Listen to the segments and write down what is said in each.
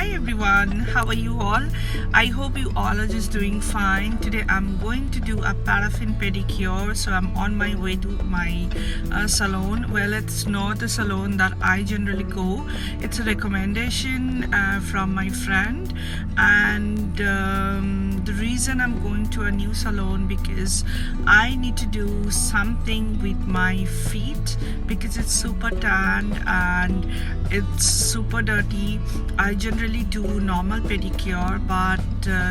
Hi everyone, how are you all? I hope you all are just doing fine. Today I'm going to do a paraffin pedicure. So I'm on my way to my salon. Well, it's not a salon that I generally go. It's a recommendation from my friend, and the reason I'm going to a new salon because I need to do something with my feet because it's super tanned and it's super dirty. I generally do normal pedicure, but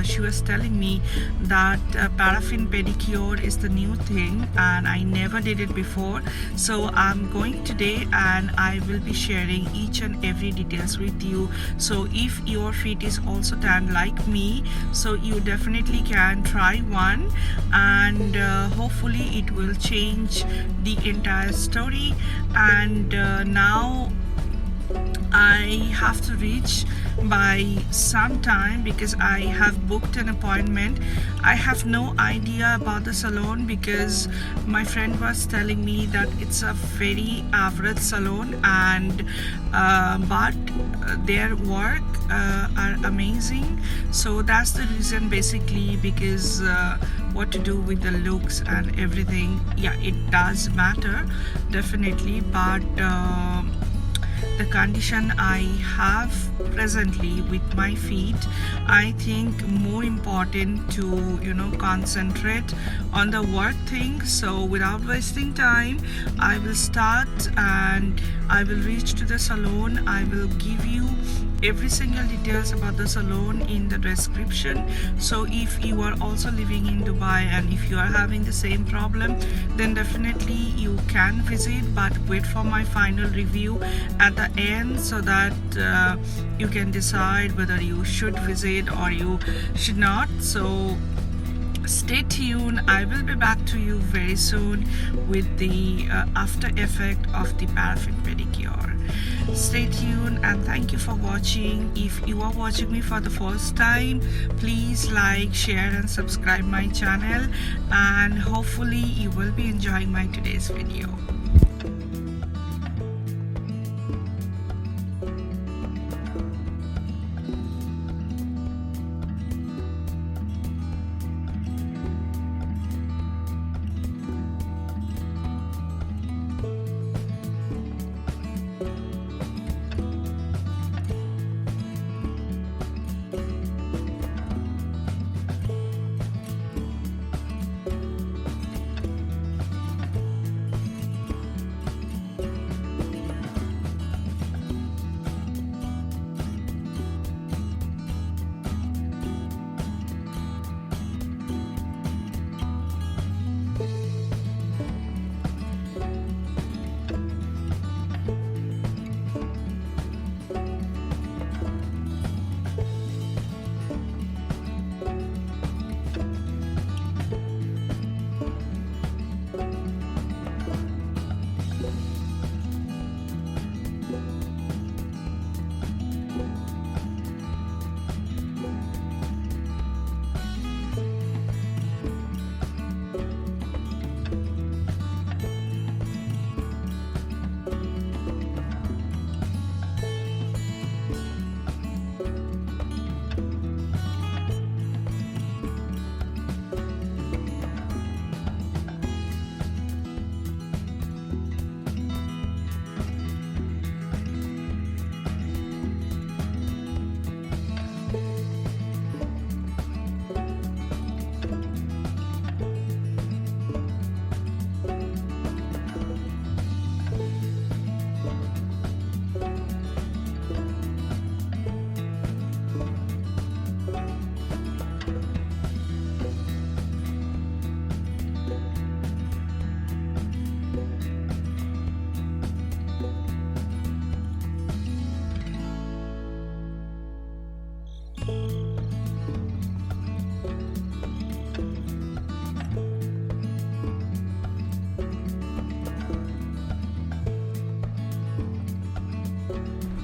she was telling me that paraffin pedicure is the new thing and I never did it before. So I'm going today and I will be sharing each and every details with you. So if your feet is also tan like me, so you definitely can try one, and hopefully it will change the entire story. And now I have to reach by some time because I have booked an appointment. I have no idea about the salon because my friend was telling me that it's a very average salon, and but their work are amazing. So that's the reason basically, because what to do with the looks and everything, yeah, it does matter definitely, but the condition I have presently with my feet, I think more important to concentrate on the work thing. So without wasting time, I will start and I will reach to the salon. I will give you every single details about the salon in the description. So if you are also living in Dubai and if you are having the same problem, then definitely you can visit, but wait for my final review at the end so that you can decide whether you should visit or you should not. So stay tuned. I will be back to you very soon with the after effect of the paraffin pedicure. Stay tuned and thank you for watching. If you are watching me for the first time, please like, share and subscribe my channel, and hopefully you will be enjoying my today's video.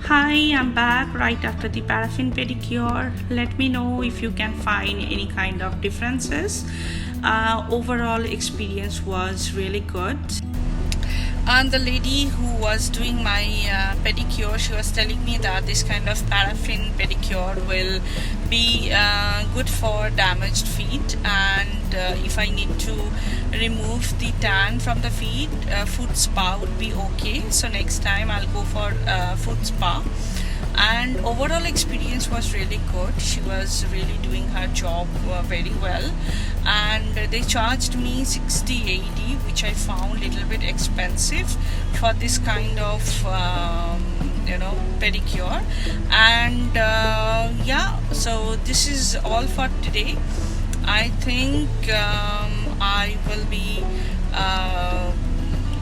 Hi, I'm back right after the paraffin pedicure. Let me know if you can find any kind of differences. Overall experience was really good. And the lady who was doing my pedicure, she was telling me that this kind of paraffin pedicure will be good for damaged feet, and if I need to remove the tan from the feet, foot spa would be okay. So next time I'll go for foot spa. And overall experience was really good. She was really doing her job very well, and they charged me 60 AD, which I found a little bit expensive for this kind of pedicure. And yeah, so this is all for today. I think I will be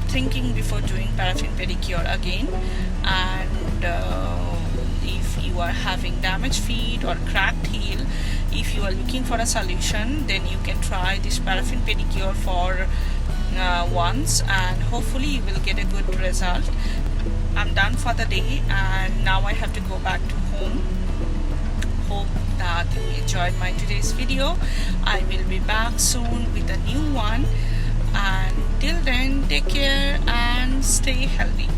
thinking before doing paraffin pedicure again. And if you are having damaged feet or cracked heel, if you are looking for a solution, then you can try this paraffin pedicure for once, and hopefully you will get a good result. I'm done for the day, and now I have to go back to home. Hope that you enjoyed my today's video. I will be back soon with a new one, and till then, take care and stay healthy.